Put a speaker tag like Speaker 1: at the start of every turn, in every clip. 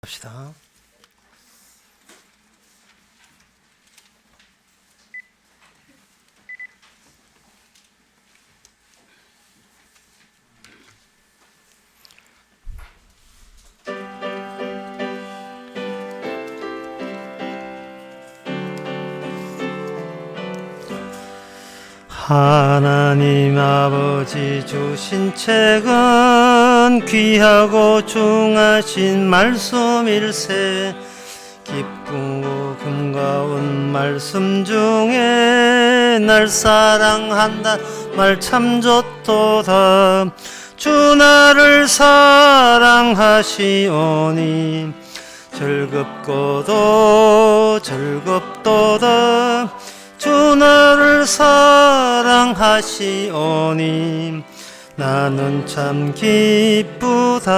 Speaker 1: 합시다. 하나님 아버지 주신 책은 귀하고 중하신 말씀일세. 기쁘고 금가운 말씀 중에 날 사랑한다 말 참 좋도다. 주 나를 사랑하시오니 즐겁고도 즐겁도다. 주 나를 사랑하시오니 나는 참 기쁘다.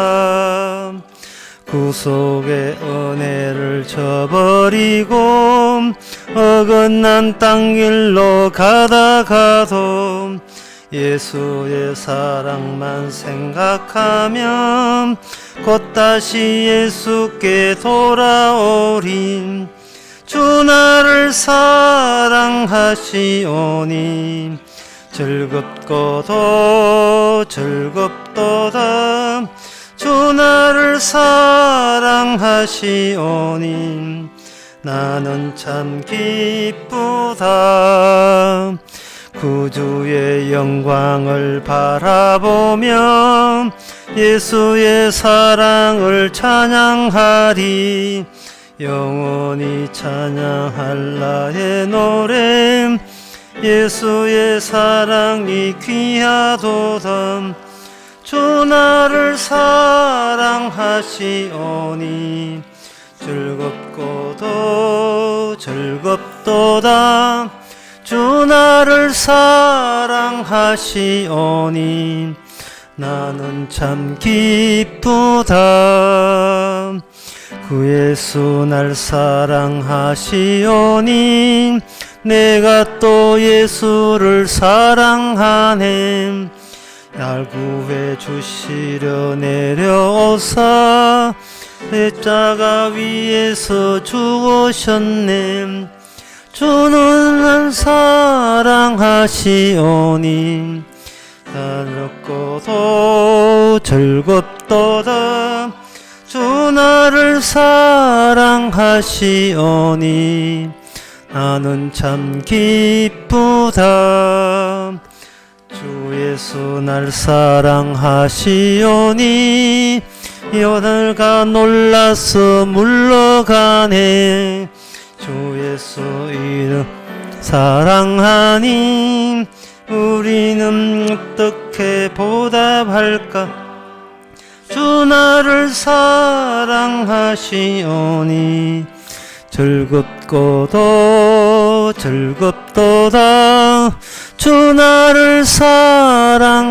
Speaker 1: 구속의 은혜를 저버리고 어긋난 땅길로 가다가도 예수의 사랑만 생각하면 곧 다시 예수께 돌아오리. 주 나를 사랑하시오니 즐겁고도 즐겁도다. 주 나를 사랑하시오니 나는 참 기쁘다. 구주의 영광을 바라보며 예수의 사랑을 찬양하리. 영원히 찬양할 나의 노래 예수의 사랑이 귀하도다. 주 나를 사랑하시오니 즐겁고도 즐겁도다. 주 나를 사랑하시오니 나는 참 기쁘다. 구 예수 날 사랑하시오니 내가 또 예수를 사랑하네. 날 구해 주시려 내려오사 십자가 위에서 죽으셨네. 주는 날 사랑하시오니 즐겁고도 즐겁도다. 주 나를 사랑하시오니 나는 참 기쁘다. 주 예수 날 사랑하시오니 여들가 놀라서 물러가네. 주 예수 이름 사랑하니 우리는 어떻게 보답할까. 주 나를 사랑하시오니 즐겁고도 즐겁도다. 주 나를 사랑하시오니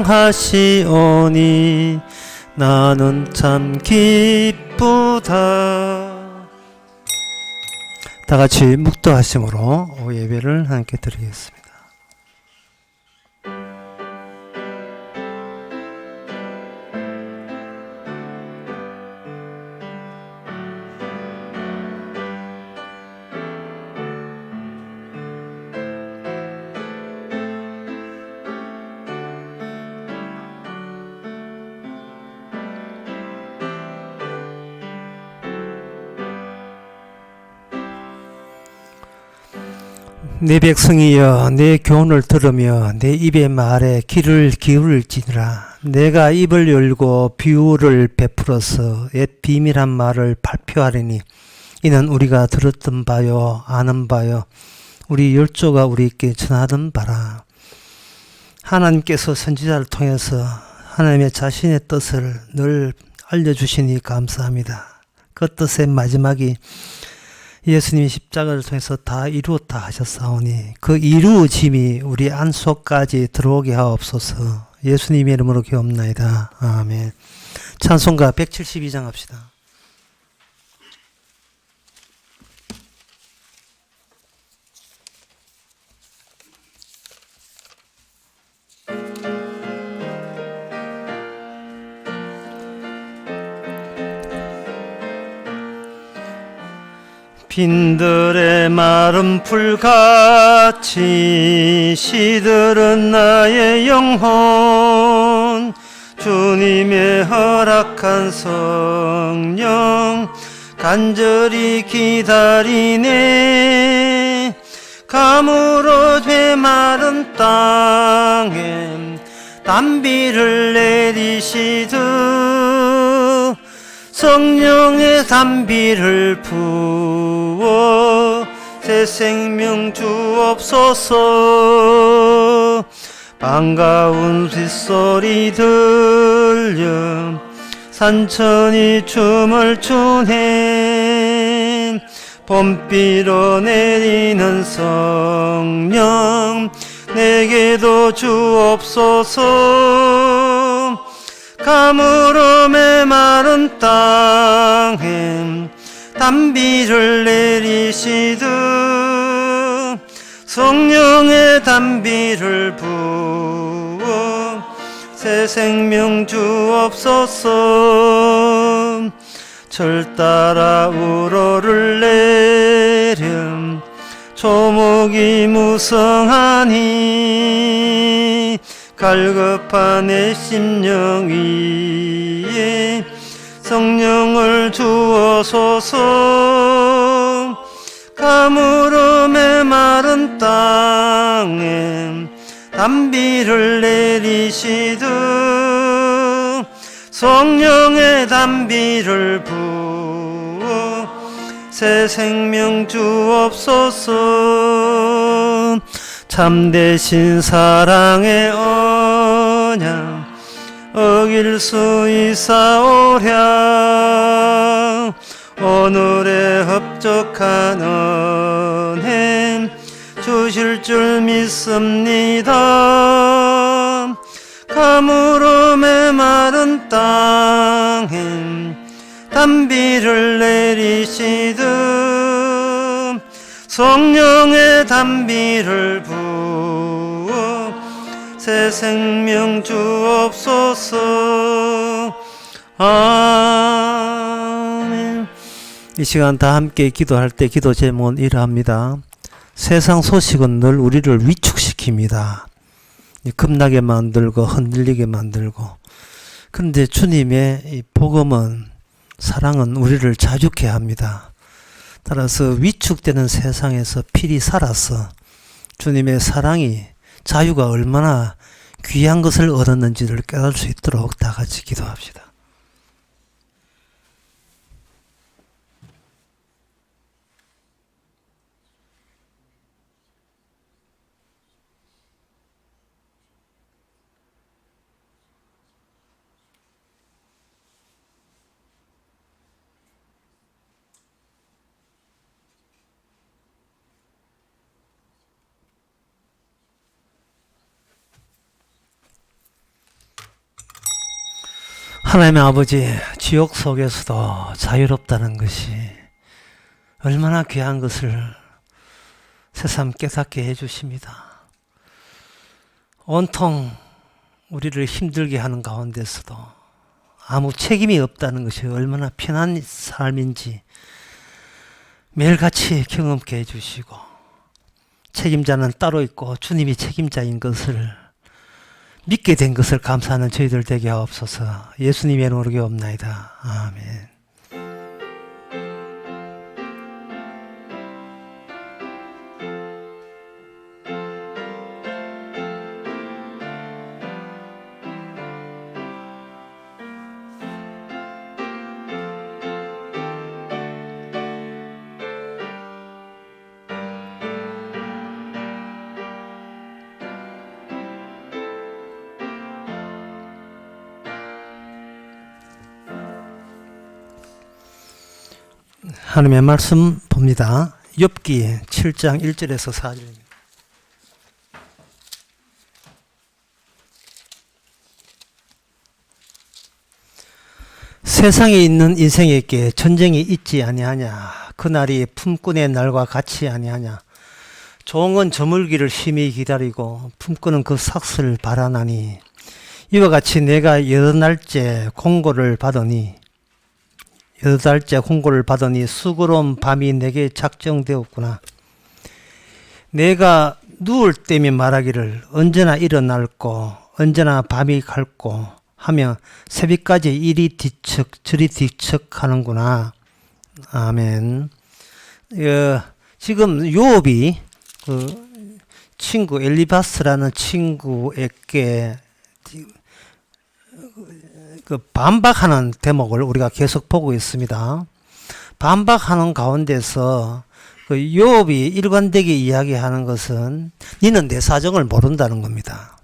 Speaker 1: 나는 참 기쁘다. 다 같이 묵도하심으로 예배를 함께 드리겠습니다. 내 백성이여 내 교훈을 들으며 내 입의 말에 귀를 기울지니라. 내가 입을 열고 비유를 베풀어서 옛 비밀한 말을 발표하리니 이는 우리가 들었던 바요 아는 바요 우리 열조가 우리에게 전하던 바라. 하나님께서 선지자를 통해서 하나님의 자신의 뜻을 늘 알려주시니 감사합니다. 그 뜻의 마지막이 예수님이 십자가를 통해서 다 이루었다 하셨사오니 그 이루어짐이 우리 안속까지 들어오게 하옵소서. 예수님의 이름으로 기옵나이다. 아멘. 찬송가 172장 합시다. 빈들의 마른 풀같이 시들은 나의 영혼 주님의 허락한 성령 간절히 기다리네 가물어 메마른 땅에 단비를 내리시듯 성령의 단비를 부어 새 생명 주옵소서 반가운 빗소리 들려 산천이 춤을 추네 봄비로 내리는 성령 내게도 주옵소서 가물어 메마른 땅에 단비를 내리시듯 성령의 단비를 부어 새 생명 주옵소서 철 따라 우러를 내렴 초목이 무성하니 갈급한 내 심령 위에 성령을 주어소서 가물어 메마른 땅에 단비를 내리시듯 성령의 단비를 부어 새 생명 주옵소서 참되신 사랑의 언약 어길 수 있사오랴 오늘의 흡족한 은혜 주실 줄 믿습니다 가물어 메마른 땅에 단비를 내리시듯 성령의 단비를 부어 새 생명 주옵소서 아멘. 이 시간 다 함께 기도할 때 기도 제목은 이러합니다. 세상 소식은 늘 우리를 위축시킵니다. 겁나게 만들고 흔들리게 만들고 그런데 주님의 이 복음은 사랑은 우리를 자유케 합니다. 따라서 위축되는 세상에서 필히 살아서 주님의 사랑이 자유가 얼마나 귀한 것을 얻었는지를 깨달을 수 있도록 다 같이 기도합시다. 하나님의 아버지, 지옥 속에서도 자유롭다는 것이 얼마나 귀한 것을 새삼 깨닫게 해주십니다. 온통 우리를 힘들게 하는 가운데서도 아무 책임이 없다는 것이 얼마나 편한 삶인지 매일같이 경험케 해주시고 책임자는 따로 있고 주님이 책임자인 것을 믿게 된 것을 감사하는 저희들 되게 하옵소서. 예수님의 이름으로 기도합나이다. 아멘. 하나님의 말씀 봅니다. 욥기 7장 1절에서 4절입니다. 세상에 있는 인생에게 전쟁이 있지 아니하냐. 그날이 품꾼의 날과 같이 아니하냐. 종은 저물기를 심히 기다리고 품꾼은 그 삭슬을 바라나니 이와 같이 내가 여러 날째 공고를 받으니 8달째 홍고를 받으니 수고로운 밤이 내게 작정되었구나. 내가 누울 때면 말하기를 언제나 일어날고 언제나 밤이 갈고 하며 새벽까지 이리 뒤척 저리 뒤척 하는구나. 아멘. 지금 요업이 그 친구 엘리바스라는 친구에게 그 반박하는 대목을 우리가 계속 보고 있습니다. 반박하는 가운데서 그 요업이 일관되게 이야기하는 것은 너는 내 사정을 모른다는 겁니다.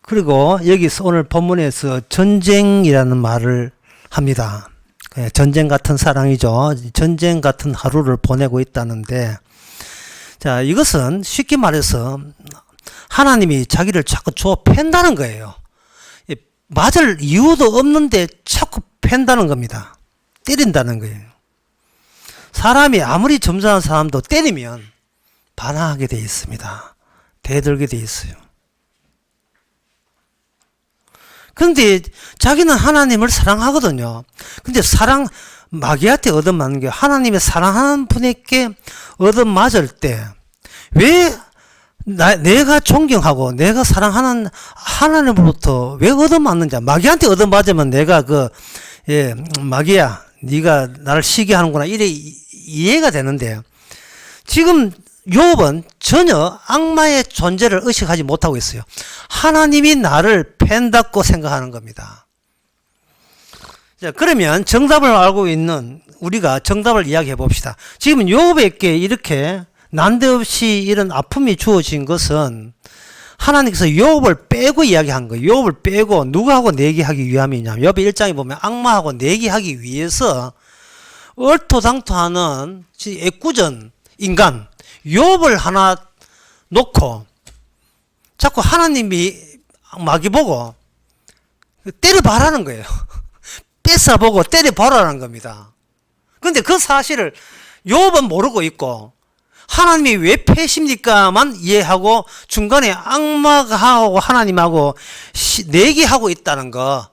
Speaker 1: 그리고 여기서 오늘 본문에서 전쟁이라는 말을 합니다. 전쟁 같은 사랑이죠. 전쟁 같은 하루를 보내고 있다는데, 자, 이것은 쉽게 말해서 하나님이 자기를 자꾸 주어 팬다는 거예요. 맞을 이유도 없는데 자꾸 팬다는 겁니다. 때린다는 거예요. 사람이 아무리 점잖은 사람도 때리면 반항하게 돼 있습니다. 대들게 돼 있어요. 그런데 자기는 하나님을 사랑하거든요. 근데 마귀한테 얻어맞는 게 하나님의 사랑하는 분에게 얻어맞을 때 왜 내가 존경하고 내가 사랑하는 하나님으로부터 왜 얻어맞는지, 마귀한테 얻어맞으면 내가 마귀야 네가 나를 시기하는구나 이래 이해가 되는데, 지금 욥은 전혀 악마의 존재를 의식하지 못하고 있어요. 하나님이 나를 팬다고 생각하는 겁니다. 자, 그러면 정답을 알고 있는 우리가 정답을 이야기해 봅시다. 지금 욥에게 이렇게 난데없이 이런 아픔이 주어진 것은 하나님께서 욥을 빼고 이야기한 거예요. 욥을 빼고 누구하고 내기하기 위함이냐. 욥의 1장에 보면 악마하고 내기하기 위해서 얼토당토하는 애꿎은 인간 욥을 하나 놓고 자꾸 하나님이 마귀 보고 때려봐라는 거예요. 뺏어보고 때려봐라는 겁니다. 그런데 그 사실을 욥은 모르고 있고 하나님이 왜 패십니까만 이해하고 중간에 악마하고 하나님하고 내기하고 있다는 거,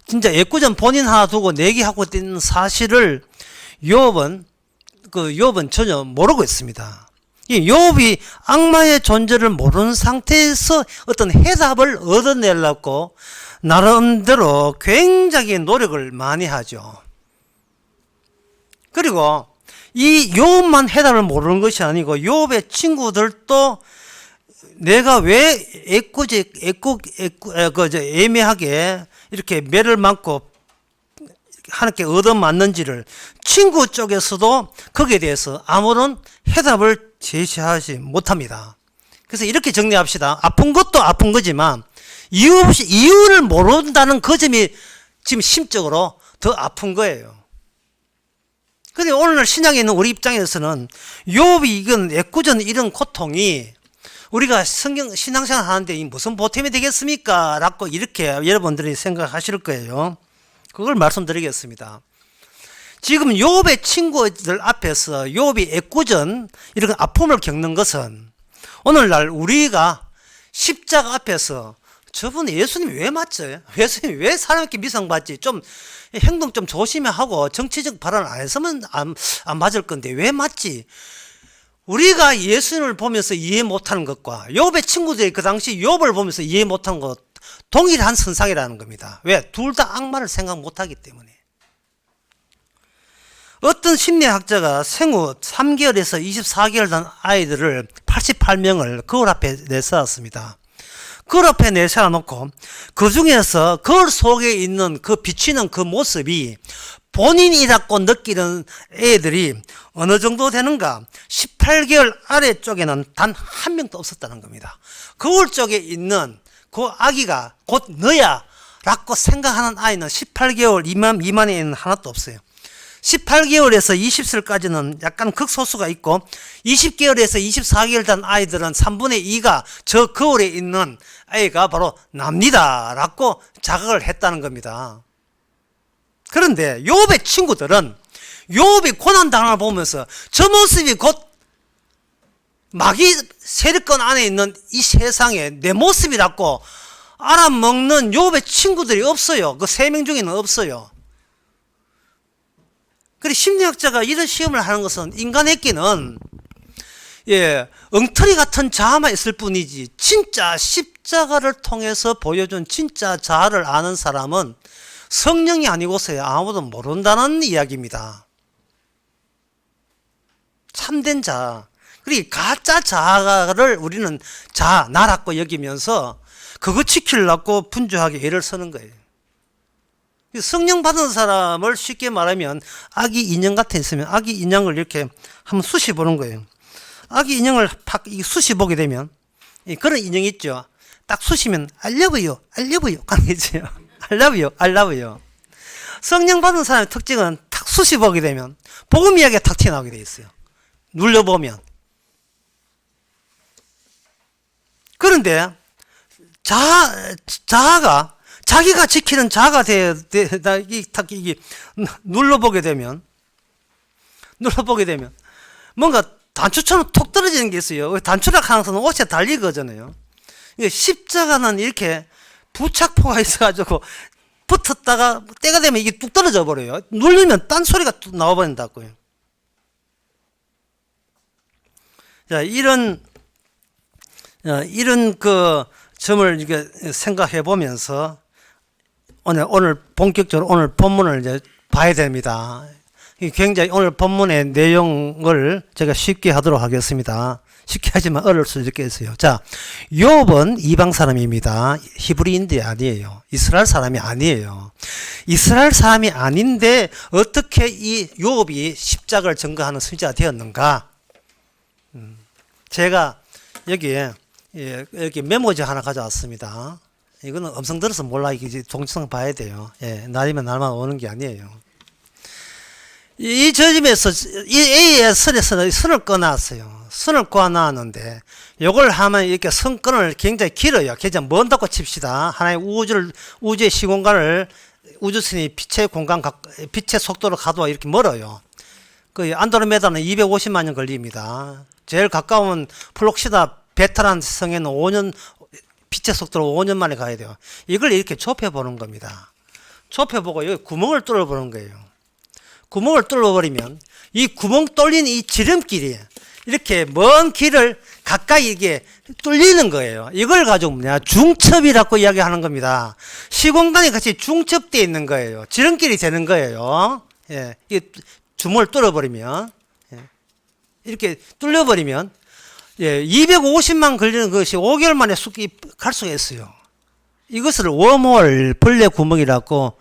Speaker 1: 진짜 애꿎은 본인 하나 두고 내기하고 있는 사실을 욥은 전혀 모르고 있습니다. 욥이 악마의 존재를 모르는 상태에서 어떤 해답을 얻어내려고 나름대로 굉장히 노력을 많이 하죠. 그리고 이 욥만 해답을 모르는 것이 아니고 욥의 친구들도 내가 왜 애매하게 이렇게 매를 맞고 하나님께 얻어맞는지를 친구 쪽에서도 거기에 대해서 아무런 해답을 제시하지 못합니다. 그래서 이렇게 정리합시다. 아픈 것도 아픈 거지만 이유 없이 이유를 모른다는 그 점이 지금 심적으로 더 아픈 거예요. 근데 오늘 신약에 있는 우리 입장에서는 욥이 이건 애꿎은 이런 고통이 우리가 신앙생활 하는데 무슨 보탬이 되겠습니까? 라고 이렇게 여러분들이 생각하실 거예요. 그걸 말씀드리겠습니다. 지금 욥의 친구들 앞에서 욥이 애꿎은 이런 아픔을 겪는 것은 오늘날 우리가 십자가 앞에서 저분 예수님 왜 맞지? 예수님 왜 사람에게 미상받지? 좀 행동 좀 조심해 하고 정치적 발언 안 했으면 안 맞을 건데 왜 맞지? 우리가 예수님을 보면서 이해 못하는 것과 욥의 친구들이 그 당시 욥을 보면서 이해 못하는 것 동일한 선상이라는 겁니다. 왜? 둘 다 악마를 생각 못하기 때문에. 어떤 심리학자가 생후 3개월에서 24개월 된 아이들을 88명을 거울 앞에 내세웠습니다. 거울 앞에 내세워놓고 그 중에서 거울 속에 있는 그 비치는 그 모습이 본인이라고 느끼는 애들이 어느 정도 되는가? 18개월 아래쪽에는 단 한 명도 없었다는 겁니다. 거울 쪽에 있는 그 아기가 곧 너야 라고 생각하는 아이는 18개월 미만에는 하나도 없어요. 18개월에서 20살까지는 약간 극소수가 있고 20개월에서 24개월 된 아이들은 3분의 2가 저 거울에 있는 아이가 바로 납니다 라고 자각을 했다는 겁니다. 그런데 욥의 친구들은 욥이 고난당하는 걸 보면서 저 모습이 곧 마귀 세력권 안에 있는 이 세상에 내 모습이라고 알아먹는 욥의 친구들이 없어요. 그 3명 중에는 없어요. 그리고 심리학자가 이런 시험을 하는 것은 인간에게는 엉터리 같은 자아만 있을 뿐이지 진짜 십자가를 통해서 보여준 진짜 자아를 아는 사람은 성령이 아니고서야 아무도 모른다는 이야기입니다. 참된 자아. 그리고 가짜 자아를 우리는 자아, 나라고 여기면서 그거 지키려고 분주하게 애를 쓰는 거예요. 성령 받은 사람을 쉽게 말하면 아기 인형 같은 있으면 아기 인형을 이렇게 한번 쑤시 보는 거예요. 아기 인형을 팍 쑤시 보게 되면 그런 인형 있죠. 딱 쑤시면 I love you, I love you 하는 게 있어요. I love you, I love you. 성령 받은 사람의 특징은 탁 쑤시 보게 되면 복음 이야기가 탁 튀어나오게 돼 있어요. 눌러보면. 그런데 자아가 자기가 지키는 자아가 이게 눌러보게 되면 뭔가 단추처럼 톡 떨어지는 게 있어요. 단추락 하는 것은 옷에 달리거든요. 십자가는 이렇게 부착포가 있어가지고 붙었다가 때가 되면 이게 뚝 떨어져 버려요. 누르면 딴 소리가 뚝 나와버린다고요. 자, 이런 그 점을 이렇게 생각해 보면서 오늘 본격적으로 오늘 본문을 이제 봐야 됩니다. 굉장히 오늘 본문의 내용을 제가 쉽게 하도록 하겠습니다. 쉽게 하지만 어려울 수 있겠어요. 자, 욥은 이방 사람입니다. 히브리인들이 아니에요. 이스라엘 사람이 아니에요. 이스라엘 사람이 아닌데 어떻게 이 욥이 십자가를 증거하는 선지자가 되었는가? 제가 여기 메모지 하나 가져왔습니다. 이거는 음성 들어서 몰라. 이게 동영상 봐야 돼요. 날이면 날만 오는 게 아니에요. 이 저집에서 이 A의 선에서는 선을 꺼놨어요. 선을 꺼놨는데 요걸 하면 이렇게 선권을 굉장히 길어요. 굉장히 먼다고 칩시다. 하나의 우주의 시공간을 우주선이 빛의 속도로 가도 이렇게 멀어요. 그 안드로메다는 250만 년 걸립니다. 제일 가까운 플록시다 베타란 성에는 5년 빛의 속도로 5년 만에 가야 돼요. 이걸 이렇게 좁혀보는 겁니다. 좁혀보고 여기 구멍을 뚫어보는 거예요. 구멍을 뚫어버리면 이 구멍 뚫린 이 지름길이 이렇게 먼 길을 가까이 이게 뚫리는 거예요. 이걸 가지고 뭐냐 중첩이라고 이야기하는 겁니다. 시공간이 같이 중첩되어 있는 거예요. 지름길이 되는 거예요. 이 주먹을 뚫어버리면 이렇게 뚫려버리면 250만 걸리는 것이 5개월 만에 갈 수가 있어요. 이것을 웜홀 벌레 구멍이라고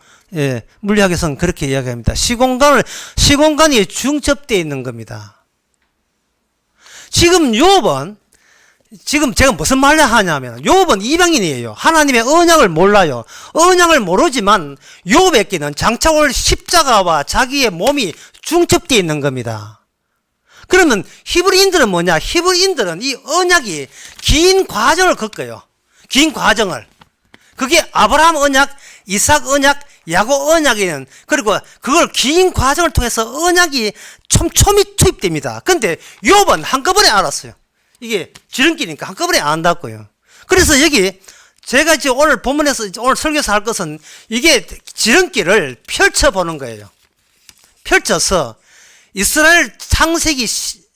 Speaker 1: 물리학에서는 그렇게 이야기합니다. 시공간이 중첩되어 있는 겁니다. 지금 욥은 지금 제가 무슨 말을 하냐면 욥은 이방인이에요. 하나님의 언약을 몰라요. 언약을 모르지만 욥에게는 장차 올 십자가와 자기의 몸이 중첩되어 있는 겁니다. 그러면 히브리인들은 뭐냐? 히브리인들은 이 언약이 긴 과정을 겪어요. 긴 과정을. 그게 아브라함 언약, 이삭 언약, 야곱 언약에는 그리고 그걸 긴 과정을 통해서 언약이 촘촘히 투입됩니다. 근데 욥은 한꺼번에 알았어요. 이게 지름길이니까 한꺼번에 안다고요. 그래서 여기 제가 지금 오늘 본문에서 오늘 설교에서 할 것은 이게 지름길을 펼쳐보는 거예요. 펼쳐서 이스라엘 창세기,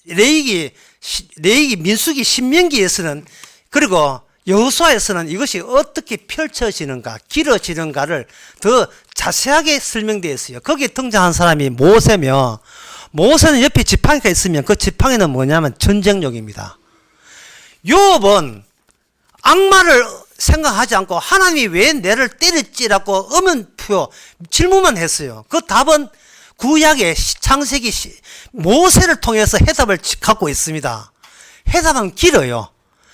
Speaker 1: 레위기, 민수기, 신명기에서는 그리고 여호수아에서는 이것이 어떻게 펼쳐지는가, 길어지는가를 더 자세하게 설명되어 있어요. 거기에 등장한 사람이 모세며 모세는 옆에 지팡이가 있으면 그 지팡이는 뭐냐면 전쟁용입니다. 욥은 악마를 생각하지 않고 하나님이 왜 내를 때렸지라고 의문표 질문만 했어요. 그 답은 구약의 창세기 모세를 통해서 해답을 갖고 있습니다. 해답은 길어요.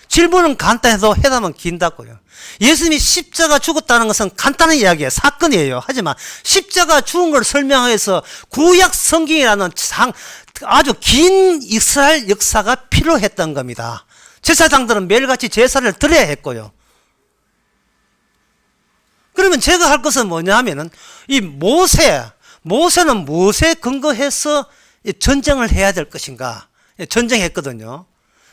Speaker 1: 질문은 간단해도 해답은 긴다고요. 예수님이 십자가 죽었다는 것은 간단한 이야기예요. 사건이에요. 하지만 십자가 죽은 걸 설명해서 구약 성경이라는 아주 긴 이스라엘 역사가 필요했던 겁니다. 제사장들은 매일같이 제사를 드려야 했고요. 그러면 제가 할 것은 뭐냐 하면은 이 모세는 무엇에 근거해서 전쟁을 해야 될 것인가? 전쟁했거든요.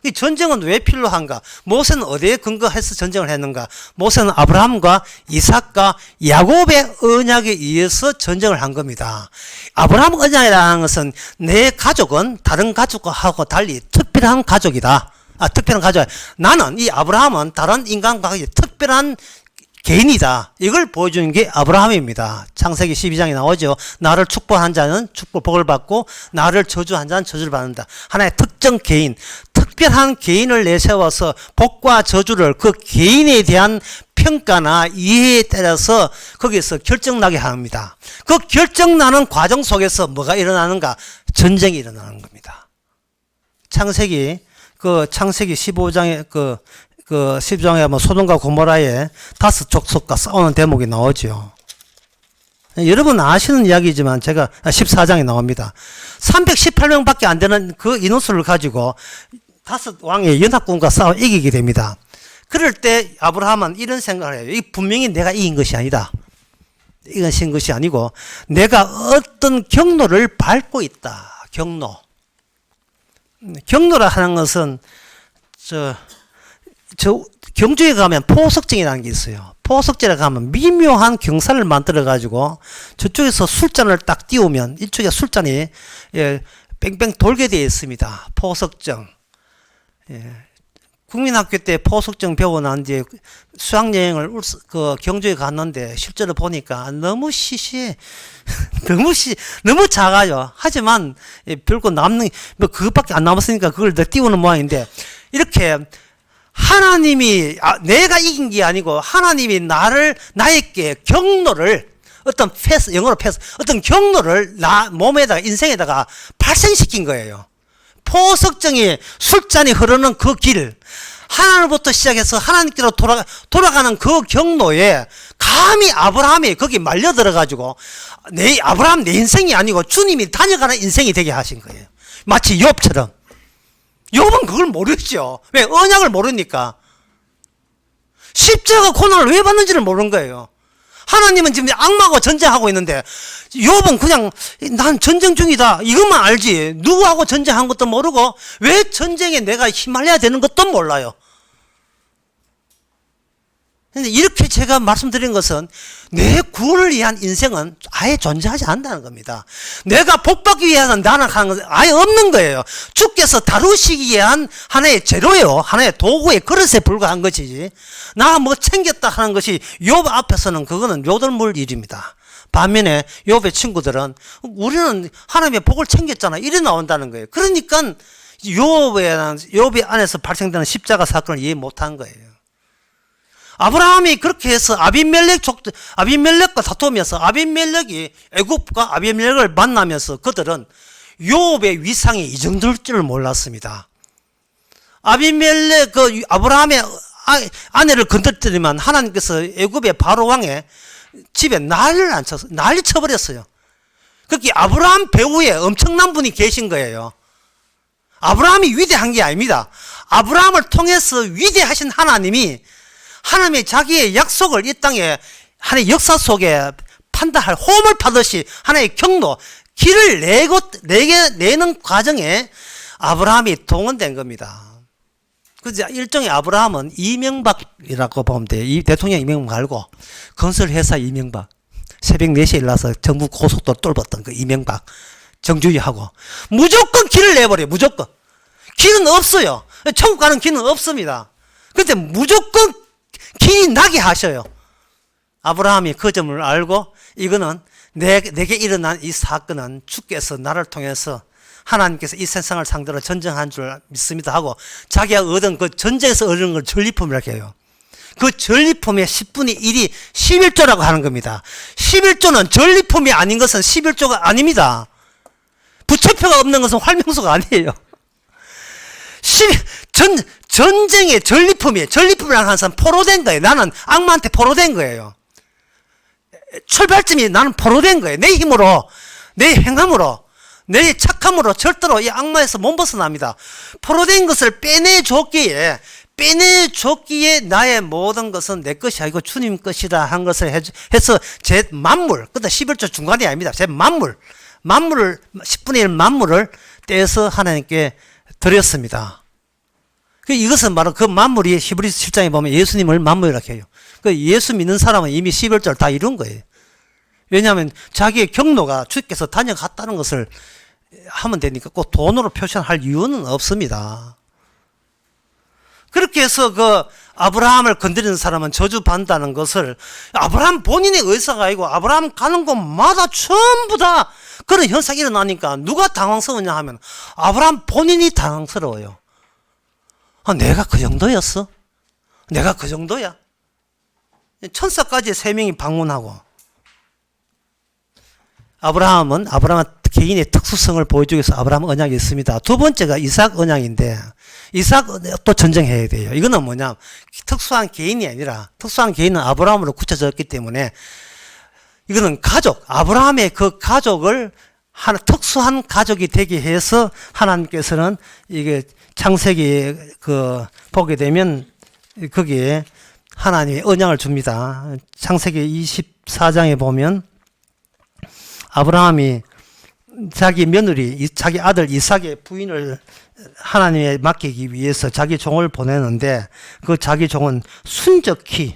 Speaker 1: 이 전쟁은 왜 필요한가? 모세는 어디에 근거해서 전쟁을 했는가? 모세는 아브라함과 이삭과 야곱의 언약에 의해서 전쟁을 한 겁니다. 아브라함 언약이라는 것은 내 가족은 다른 가족하고 달리 특별한 가족이다. 특별한 가족. 나는 이 아브라함은 다른 인간과 특별한 개인이다. 이걸 보여주는 게 아브라함입니다. 창세기 12장에 나오죠. 나를 축복한 자는 복을 받고 나를 저주한 자는 저주를 받는다. 하나의 특정 개인, 특별한 개인을 내세워서 복과 저주를 그 개인에 대한 평가나 이해에 따라서 거기서 결정나게 합니다. 그 결정나는 과정 속에서 뭐가 일어나는가? 전쟁이 일어나는 겁니다. 창세기 15장에 12장에 보면 소돔과 고모라의 5 족속과 싸우는 대목이 나오죠. 여러분 아시는 이야기지만 제가 14장에 나옵니다. 318명밖에 안 되는 그 인원수를 가지고 5 왕의 연합군과 싸워 이기게 됩니다. 그럴 때 아브라함은 이런 생각을 해요. 이 분명히 내가 이긴 것이 아니다. 이긴 것이 아니고 내가 어떤 경로를 밟고 있다. 경로라 하는 것은 경주에 가면 포석정이라는 게 있어요. 포석정에 가면 미묘한 경사를 만들어 가지고 저쪽에서 술잔을 딱 띄우면 이쪽에 술잔이 뺑뺑 돌게 되어 있습니다. 포석정. 국민학교 때 포석정 배우고 난 뒤에 수학여행을 경주에 갔는데 실제로 보니까 너무 시시해. 너무 작아요. 하지만 별거 남는 그것밖에 안 남았으니까 그걸 더 띄우는 모양인데 이렇게 하나님이 내가 이긴 게 아니고 하나님이 나에게 경로를 어떤 영어로 어떤 경로를 몸에다가 인생에다가 발생시킨 거예요. 포석정이 술잔이 흐르는 그 길, 하나님부터 시작해서 하나님께로 돌아가는 그 경로에 감히 아브라함이 거기 말려 들어가지고 아브라함 내 인생이 아니고 주님이 다녀가는 인생이 되게 하신 거예요. 마치 욥처럼. 욥은 그걸 모르죠. 왜? 언약을 모르니까. 십자가 고난을 왜 받는지를 모르는 거예요. 하나님은 지금 악마하고 전쟁하고 있는데 욥은 그냥 난 전쟁 중이다 이것만 알지 누구하고 전쟁한 것도 모르고 왜 전쟁에 내가 휘말려야 되는 것도 몰라요. 근데 이렇게 제가 말씀드린 것은 내 구원을 위한 인생은 아예 존재하지 않는다는 겁니다. 내가 복받기 위해서는 나는 하는 것은 아예 없는 거예요. 주께서 다루시기 위한 하나의 재료예요. 하나의 도구의 그릇에 불과한 것이지 나 뭐 챙겼다 하는 것이 욥 앞에서는 그거는 요들물 일입니다. 반면에 욥의 친구들은 우리는 하나님의 복을 챙겼잖아 이래 나온다는 거예요. 그러니까 욥의 안에서 발생되는 십자가 사건을 이해 못한 거예요. 아브라함이 그렇게 해서 아비멜렉과 다투면서 아비멜렉이 애굽과 아비멜렉을 만나면서 그들은 욥의 위상이 이 정도일 줄을 몰랐습니다. 아비멜렉 아브라함의 아내를 건드리면 하나님께서 애굽의 바로 왕의 집에 난리 쳐버렸어요. 그렇게 아브라함 배후에 엄청난 분이 계신 거예요. 아브라함이 위대한 게 아닙니다. 아브라함을 통해서 위대하신 하나님이 하나님의 자기의 약속을 이 땅에 하나의 역사 속에 판단할 호흡을 파듯이 하나의 경로, 길을 내는 과정에 아브라함이 동원된 겁니다. 그래서 일종의 아브라함은 이명박이라고 보면 돼요. 이 대통령 이명박 말고 건설회사 이명박. 새벽 4시에 일어나서 정부 고속도로 뚫었던 그 이명박. 정주희하고. 무조건 길을 내버려요. 무조건. 길은 없어요. 천국 가는 길은 없습니다. 그런데 무조건 길이 나게 하셔요. 아브라함이 그 점을 알고 이거는 내게 일어난 이 사건은 주께서 나를 통해서 하나님께서 이 세상을 상대로 전쟁한 줄 믿습니다 하고 자기가 얻은 그 전쟁에서 얻은 걸 전리품이라고 해요. 그 전리품의 10분의 1이 11조라고 하는 겁니다. 11조는 전리품이 아닌 것은 11조가 아닙니다. 부채표가 없는 것은 활명소가 아니에요. 전쟁의 전리품이에요. 전리품이라고 하는 것은 포로된 거예요. 나는 악마한테 포로된 거예요. 출발점이 나는 포로된 거예요. 내 힘으로, 내 행함으로, 내 착함으로 절대로 이 악마에서 못 벗어납니다. 포로된 것을 빼내줬기에 나의 모든 것은 내 것이 아니고 주님 것이다 한 것을 해서 제 만물, 그다 11조 중간이 아닙니다. 제 만물을 10분의 1 만물을 떼서 하나님께 드렸습니다. 이것은 바로 그 만물이 히브리서 7장에 보면 예수님을 만물이라고 해요. 예수 믿는 사람은 이미 11절 다 이룬 거예요. 왜냐하면 자기의 경로가 주께서 다녀갔다는 것을 하면 되니까 꼭 돈으로 표현할 이유는 없습니다. 그렇게 해서 그 아브라함을 건드리는 사람은 저주 받는다는 것을 아브라함 본인의 의사가 아니고 아브라함 가는 곳마다 전부 다 그런 현상이 일어나니까 누가 당황스러우냐 하면 아브라함 본인이 당황스러워요. 내가 그 정도였어? 내가 그 정도야? 천사까지 3명이 방문하고 아브라함 개인의 특수성을 보여주기 위해서 아브라함 언약이 있습니다. 두 번째가 이삭 언약인데 이삭도 전쟁해야 돼요. 이거는 뭐냐, 특수한 개인이 아니라 특수한 개인은 아브라함으로 굳혀졌기 때문에 이거는 가족, 아브라함의 그 가족을 하나 특수한 가족이 되게 해서 하나님께서는 이게 창세기 보게 되면 거기에 하나님이 언약을 줍니다. 창세기 24장에 보면 아브라함이 자기 며느리, 자기 아들 이삭의 부인을 하나님에 맡기기 위해서 자기 종을 보내는데 그 자기 종은 순적히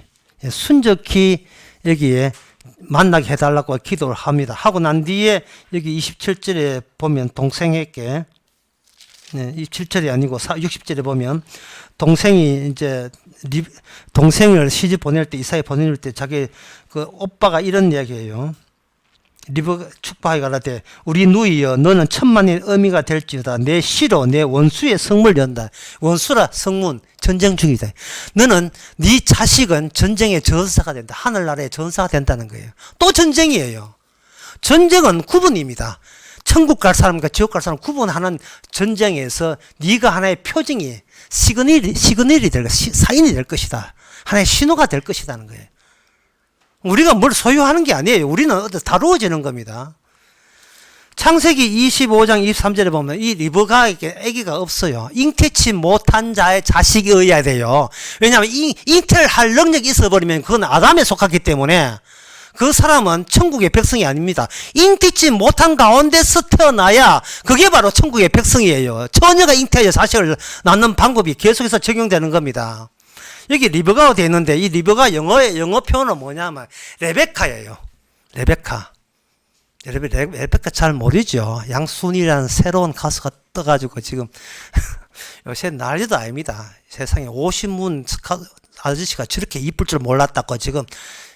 Speaker 1: 여기에 만나게 해달라고 기도를 합니다. 하고 난 뒤에 여기 27절에 보면 동생에게 27절이 아니고 60절에 보면 동생이 이제 동생을 시집 보낼 때 이삭에 보낼 때 자기 그 오빠가 이런 이야기예요. 리브가 축복하게 가라되 우리 누이여 너는 천만의 의미가 될지어다 내 시로 내 원수의 성문을 연다. 원수라 성문 전쟁 중이다. 너는 네 자식은 전쟁의 전사가 된다. 하늘나라의 전사가 된다는 거예요. 또 전쟁이에요. 전쟁은 구분입니다. 천국 갈 사람과 지옥 갈 사람 구분하는 전쟁에서 네가 하나의 표징이 시그널이 될 것이다. 사인이 될 것이다. 하나의 신호가 될 것이라는 거예요. 우리가 뭘 소유하는 게 아니에요. 우리는 다루어지는 겁니다. 창세기 25장 23절에 보면 이 리브가에게 아기가 없어요. 잉태치 못한 자의 자식이어야 돼요. 왜냐하면 잉태를 할 능력이 있어버리면 그건 아담에 속하기 때문에 그 사람은 천국의 백성이 아닙니다. 잉태치 못한 가운데서 태어나야 그게 바로 천국의 백성이에요. 처녀가 잉태하여 자식을 낳는 방법이 계속해서 적용되는 겁니다. 여기 리브가가 되어 있는데 이 리브가 영어 표현은 뭐냐면 레베카예요. 레베카 잘 모르죠. 양순이라는 새로운 가수가 떠가지고 지금 요새 난리도 아닙니다. 세상에 50문 아저씨가 저렇게 이쁠 줄 몰랐다고 지금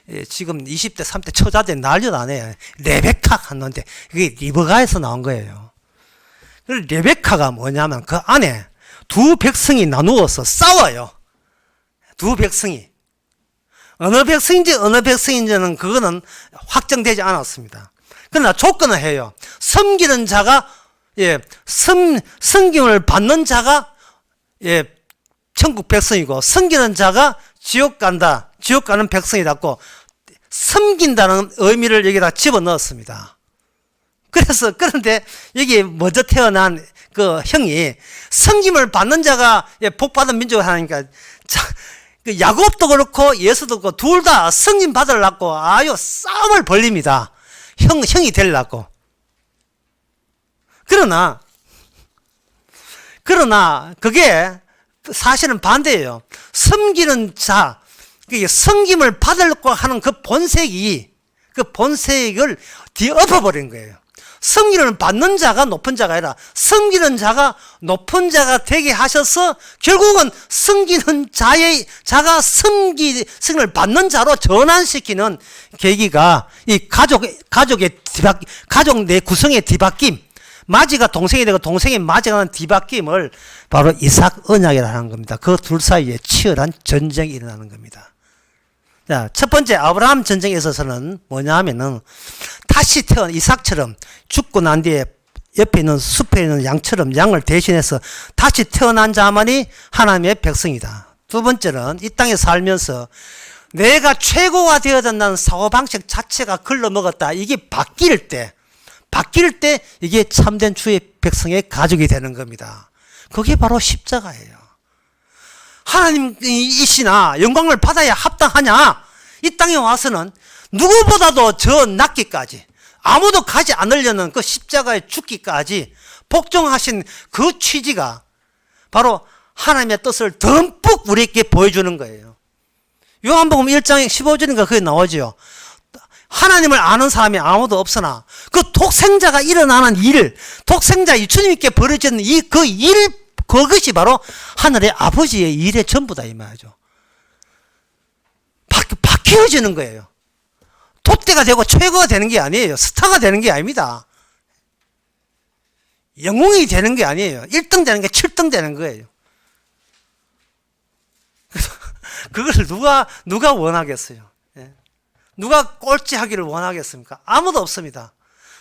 Speaker 1: 20대 30대 처자들 난리도 안 해요. 레베카 하는데 그게 리브가에서 나온 거예요. 그리고 레베카가 뭐냐면 그 안에 두 백성이 나누어서 싸워요. 두 백성이. 어느 백성인지는 그거는 확정되지 않았습니다. 그러나 조건을 해요. 섬기는 자가, 섬김을 받는 자가, 천국 백성이고, 섬기는 자가 지옥 간다. 지옥 가는 백성이라고 섬긴다는 의미를 여기다 집어 넣었습니다. 그런데 여기 먼저 태어난 그 형이 섬김을 받는 자가 복받은 민족을 하니까, 그 야곱도 그렇고 예수도 그렇고 둘 다 승진 받으려고 아유 싸움을 벌립니다. 형이 되려고. 그러나 그게 사실은 반대예요. 섬기는 자, 섬김을 받으려고 하는 그 본색을 뒤엎어버린 거예요. 섬기는 받는 자가 높은 자가 아니라 섬기는 자가 높은 자가 되게 하셔서 결국은 섬기는 자가 섬김을 받는 자로 전환시키는 계기가 이 가족 내 구성의 뒤바뀜, 마지가 동생이 되고 동생이 마지가 하는 뒤바뀜을 바로 이삭 언약이라는 겁니다. 그 둘 사이에 치열한 전쟁이 일어나는 겁니다. 자, 첫 번째 아브라함 전쟁에 있어서는 뭐냐 하면은 다시 태어난 이삭처럼 죽고 난 뒤에 옆에 있는 숲에 있는 양처럼 양을 대신해서 다시 태어난 자만이 하나님의 백성이다. 두 번째는 이 땅에 살면서 내가 최고가 되어야 된다는 사고방식 자체가 글러먹었다. 이게 바뀔 때 이게 참된 주의 백성의 가족이 되는 겁니다. 그게 바로 십자가예요. 하나님이시나 영광을 받아야 합당하냐? 이 땅에 와서는 누구보다도 저 낫기까지 아무도 가지 않으려는 그 십자가의 죽기까지 복종하신 그 취지가 바로 하나님의 뜻을 듬뿍 우리에게 보여주는 거예요. 요한복음 1장 15절인가 그게 나오죠. 하나님을 아는 사람이 아무도 없으나 그 독생자가 일어나는 일, 독생자 주님께 벌어지는 그 일, 그것이 바로 하늘의 아버지의 일의 전부다 이 말이죠. 바뀌어지는 거예요. 돛대가 되고 최고가 되는 게 아니에요. 스타가 되는 게 아닙니다. 영웅이 되는 게 아니에요. 1등 되는 게 7등 되는 거예요. 그걸 누가 원하겠어요? 예. 누가 꼴찌하기를 원하겠습니까? 아무도 없습니다.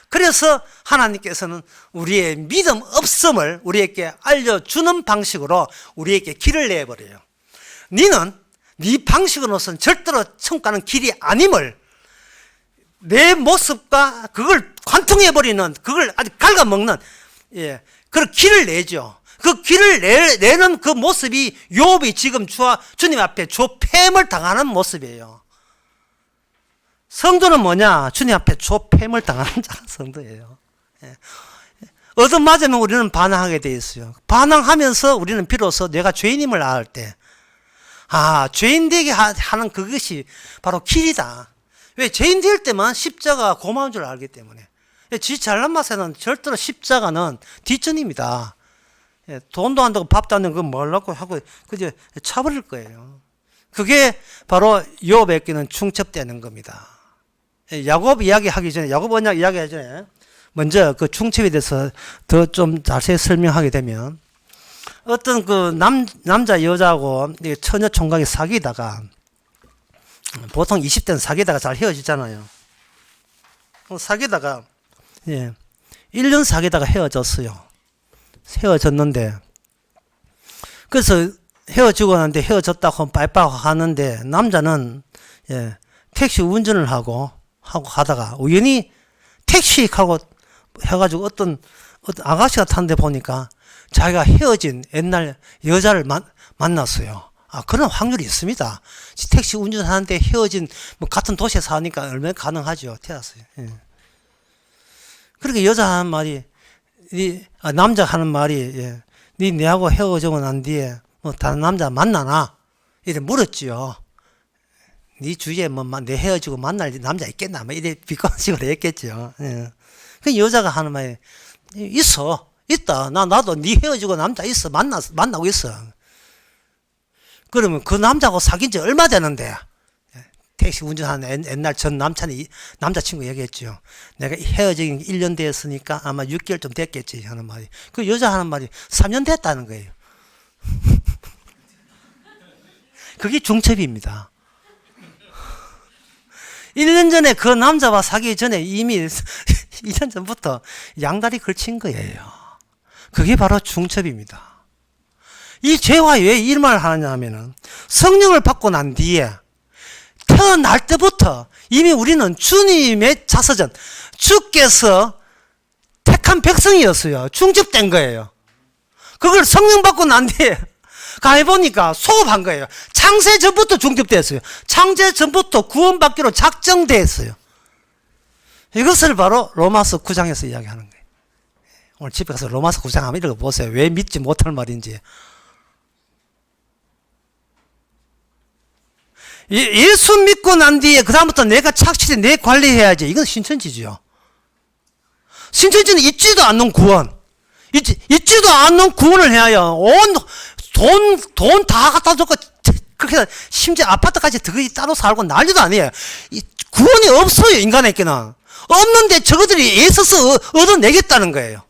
Speaker 1: 그래서 하나님께서는 우리의 믿음 없음을 우리에게 알려주는 방식으로 우리에게 길을 내버려요. 너는 네 방식으로서는 절대로 천국 가는 길이 아님을 내 모습과 그걸 관통해버리는, 그걸 아주 갉아먹는, 예, 그런 길을 내죠. 그 길을 내는 그 모습이 욥이 지금 주님 앞에 조폐물 당하는 모습이에요. 성도는 뭐냐? 주님 앞에 조폐물 당하는 자가 성도예요. 예. 얻어맞으면 우리는 반항하게 돼 있어요. 반항하면서 우리는 비로소 내가 죄인임을 알 때, 죄인 되게 하는 그것이 바로 길이다. 왜? 죄인 될 때만 십자가 고마운 줄 알기 때문에. 지 잘난 맛에는 절대로 십자가는 뒷전입니다. 예, 돈도 안 되고 밥도 안 되고 그거 뭐라고 하고 그저 차버릴 거예요. 그게 바로 욥에게는 중첩되는 겁니다. 예, 야곱 이야기하기 전에, 야곱 언약 이야기하기 전에 먼저 그 중첩에 대해서 더 좀 자세히 설명하게 되면, 어떤 그 남자 여자하고 처녀 총각이 사귀다가, 보통 20대는 사귀다가 잘 헤어지잖아요. 사귀다가, 예, 1년 사귀다가 헤어졌는데, 그래서 헤어지고 나는데 헤어졌다고 빠이빠이 하는데, 남자는, 예, 택시 운전을 하고 가다가 우연히 택시하고 해가지고 어떤 아가씨가 타는데 보니까 자기가 헤어진 옛날 여자를 만났어요. 그런 확률이 있습니다. 택시 운전하는데 헤어진, 같은 도시에 사니까 얼마나 가능하죠. 태웠어요. 예. 그렇게 여자 하는 말이, 남자 하는 말이, 예, 니 내하고 헤어지고 난 뒤에 다른 남자 만나나? 이래 물었지요. 니 주위에 내 헤어지고 만날 남자 있겠나? 이래 비관식으로 했겠죠. 예. 그 여자가 하는 말이, 있다. 나도 니 헤어지고 남자 있어. 만나고 있어. 그러면 그 남자하고 사귄 지 얼마 되는데? 택시 운전하는 옛날 전 남자친구 얘기했죠. 내가 헤어진 1년 됐으니까 아마 6개월 좀 됐겠지 하는 말이. 그 여자 하는 말이 3년 됐다는 거예요. 그게 중첩입니다. 1년 전에 그 남자와 사귀기 전에 이미 1년 전부터 양다리 걸친 거예요. 그게 바로 중첩입니다. 이 죄와 왜 이 말을 하느냐 하면은, 성령을 받고 난 뒤에 태어날 때부터 이미 우리는 주님의 자서전, 주께서 택한 백성이었어요. 중첩된 거예요. 그걸 성령 받고 난 뒤에 가해보니까 소급한 거예요. 창세 전부터 중첩됐어요. 창세 전부터 구원받기로 작정됐어요. 이것을 바로 로마서 9장에서 이야기하는 거예요. 오늘 집에 가서 로마서 9장 한번 읽어보세요. 왜 믿지 못할 말인지. 예수 믿고 난 뒤에 그 다음부터 내가 착실히 내 관리해야지. 이건 신천지죠. 신천지는 있지도 않는 구원, 있지도 않는 구원을 해야 돈 다 갖다 줬고, 그렇게 심지어 아파트까지 더 따로 살고 난리도 아니에요. 구원이 없어요. 인간에게는 없는데 저것들이 애써서 얻어내겠다는 거예요.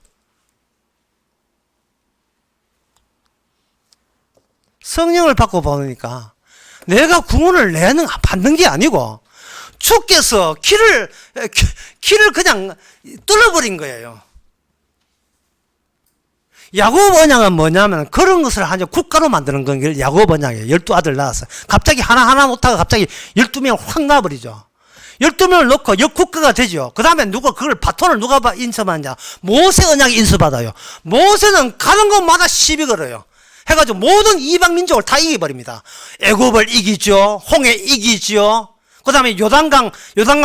Speaker 1: 성령을 받고 보니까 내가 구원을 받는 게 아니고 주께서 길을 그냥 뚫어버린 거예요. 야곱 언약은 뭐냐면 그런 것을 하죠. 국가로 만드는 건 야곱 언약이에요. 12아들 낳았어. 갑자기 하나 놓다가 갑자기 12명을 확 놔버리죠. 12명을 놓고 역국가가 되죠. 그 다음에 그걸 바톤을 누가 인수받느냐? 모세 언약이 인수받아요. 모세는 가는 곳마다 시비 걸어요. 해가지고 모든 이방 민족을 다 이겨버립니다. 애굽을 이기죠. 홍해 이기죠. 그 다음에 요단강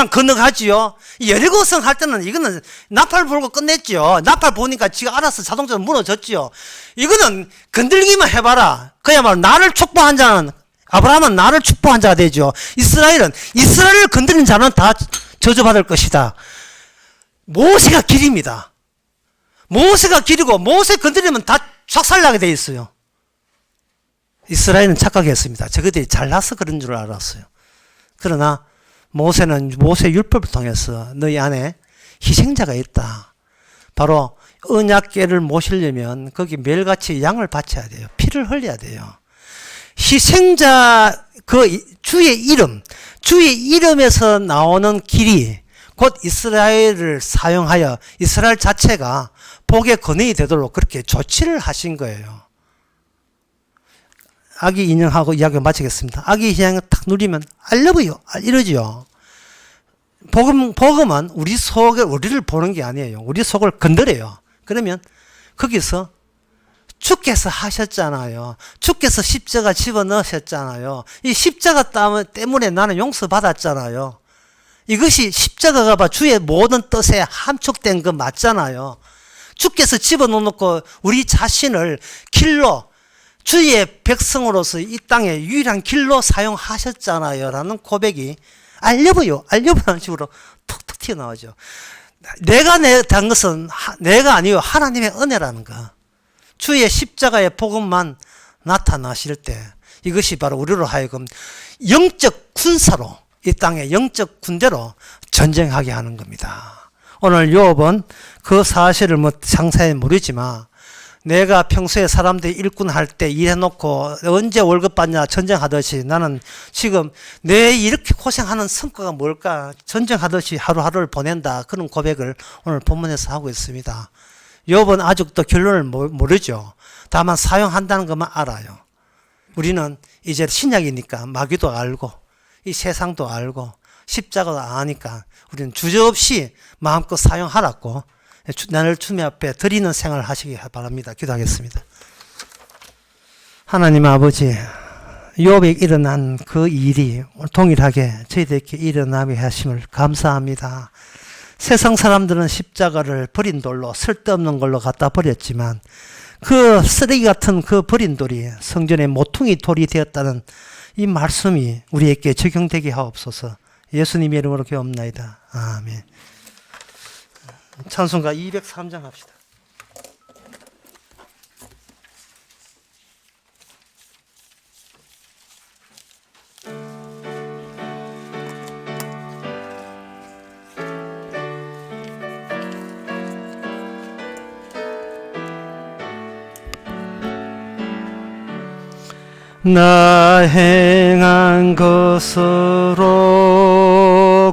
Speaker 1: 건너가지요. 여리고성 할 때는 이거는 나팔 불고 끝냈지요. 나팔 보니까 지가 알아서 자동차로 무너졌지요. 이거는 건들기만 해봐라. 그야말로 나를 축복한 자는, 아브라함은 나를 축복한 자가 되죠. 이스라엘을 건드린 자는 다 저주받을 것이다. 모세가 길입니다. 모세가 길이고 모세 건드리면 다 삭살나게 돼 있어요. 이스라엘은 착각했습니다. 저것들이 잘나서 그런 줄 알았어요. 그러나 모세는 모세 율법을 통해서 너희 안에 희생자가 있다. 바로 언약궤를 모시려면 거기 매일같이 양을 바쳐야 돼요. 피를 흘려야 돼요. 희생자 주의 이름에서 나오는 길이 곧 이스라엘을 사용하여 이스라엘 자체가 복의 근원이 되도록 그렇게 조치를 하신 거예요. 아기 인형하고 이야기 마치겠습니다. 아기 인형을 탁 누리면 알려보여 이러지요. 복음은 우리를 보는 게 아니에요. 우리 속을 건드려요. 그러면 거기서 주께서 하셨잖아요. 주께서 십자가 집어넣으셨잖아요. 이 십자가 때문에 나는 용서받았잖아요. 이것이 십자가가 주의 모든 뜻에 함축된 거 맞잖아요. 주께서 집어넣고 우리 자신을 길로, 주의 백성으로서 이 땅에 유일한 길로 사용하셨잖아요. 라는 고백이 알려보라는 식으로 툭툭 튀어나오죠. 내가 단 것은 내가 아니요 하나님의 은혜라는 거. 주의 십자가의 복음만 나타나실 때 이것이 바로 우리로 하여금 영적 군사로, 이 땅의 영적 군대로 전쟁하게 하는 겁니다. 오늘 욥은 그 사실을 상세히 모르지만 내가 평소에 사람들이 일꾼할 때 일해놓고 언제 월급 받냐 전쟁하듯이 나는 지금 내 이렇게 고생하는 성과가 뭘까 전쟁하듯이 하루하루를 보낸다. 그런 고백을 오늘 본문에서 하고 있습니다. 욥은 아직도 결론을 모르죠. 다만 사용한다는 것만 알아요. 우리는 이제 신약이니까 마귀도 알고 이 세상도 알고 십자가도 아니까 우리는 주저없이 마음껏 사용하라고 나를 주님 앞에 드리는 생활을 하시기 바랍니다. 기도하겠습니다. 하나님 아버지, 욥에 일어난 그 일이 동일하게 저희들에게 일어나게 하심을 감사합니다. 세상 사람들은 십자가를 버린 돌로 쓸데없는 걸로 갖다 버렸지만 그 쓰레기 같은 그 버린 돌이 성전의 모퉁이 돌이 되었다는 이 말씀이 우리에게 적용되게 하옵소서. 예수님의 이름으로 기도합나이다. 아멘. 찬송가 203장 합시다. 나 행한 것으로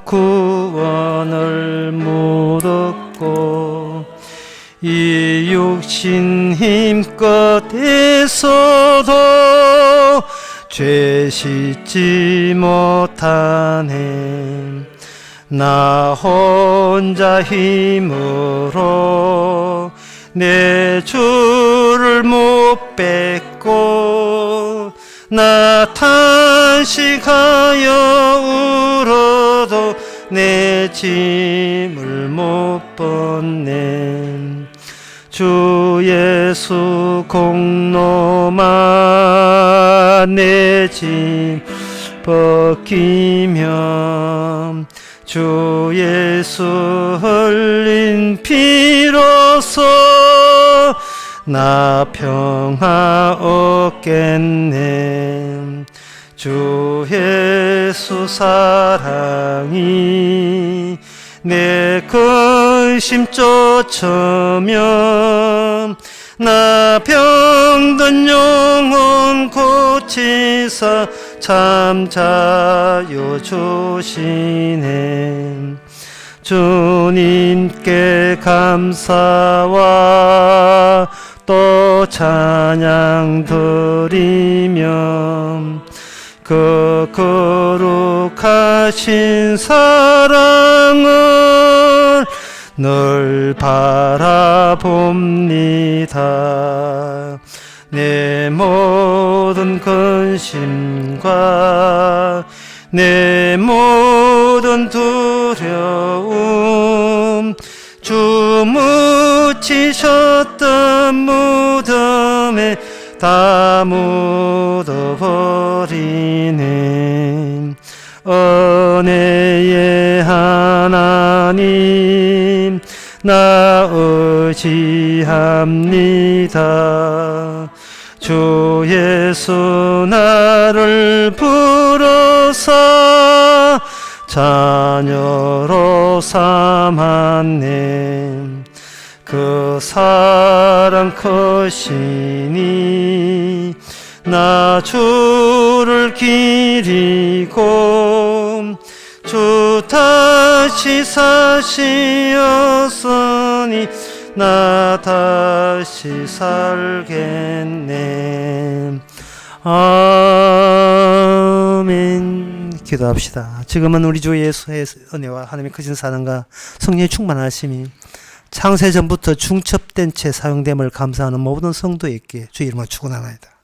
Speaker 1: 구원을 못 얻고 이 육신 힘껏 애써도 죄 씻지 못하네. 나 혼자 힘으로 내 주를 못 뵙고 나 탄식하여 울어도 내 짐을 못 벗네. 주 예수 공로만 내 짐 벗기면 주 예수 흘린 피로써 나 평화 얻겠네. 주 예수 사랑이 내 근심 쫓으면 나 병든 영혼 고치사 참 자유 주시네. 주님께 감사와 또 찬양 드리며 그 거룩하신 사랑을 늘 바라봅니다. 내 모든 근심과 내 모든 두려움 주 묻히셨던 무덤에 다 묻어버리네. 은혜의 하나님 나 의지합니다. 주 예수 나를 부르사 자녀로 삼았네. 그 사랑 크시니 나 주를 기리고 주 다시 사시었으니 나 다시 살겠네. 아멘. 기도합시다. 지금은 우리 주 예수의 은혜와 하나님의 크신 사랑과 성령의 충만하심이 창세 전부터 중첩된 채 사용됨을 감사하는 모든 성도에게 주 이름으로 축원하나이다.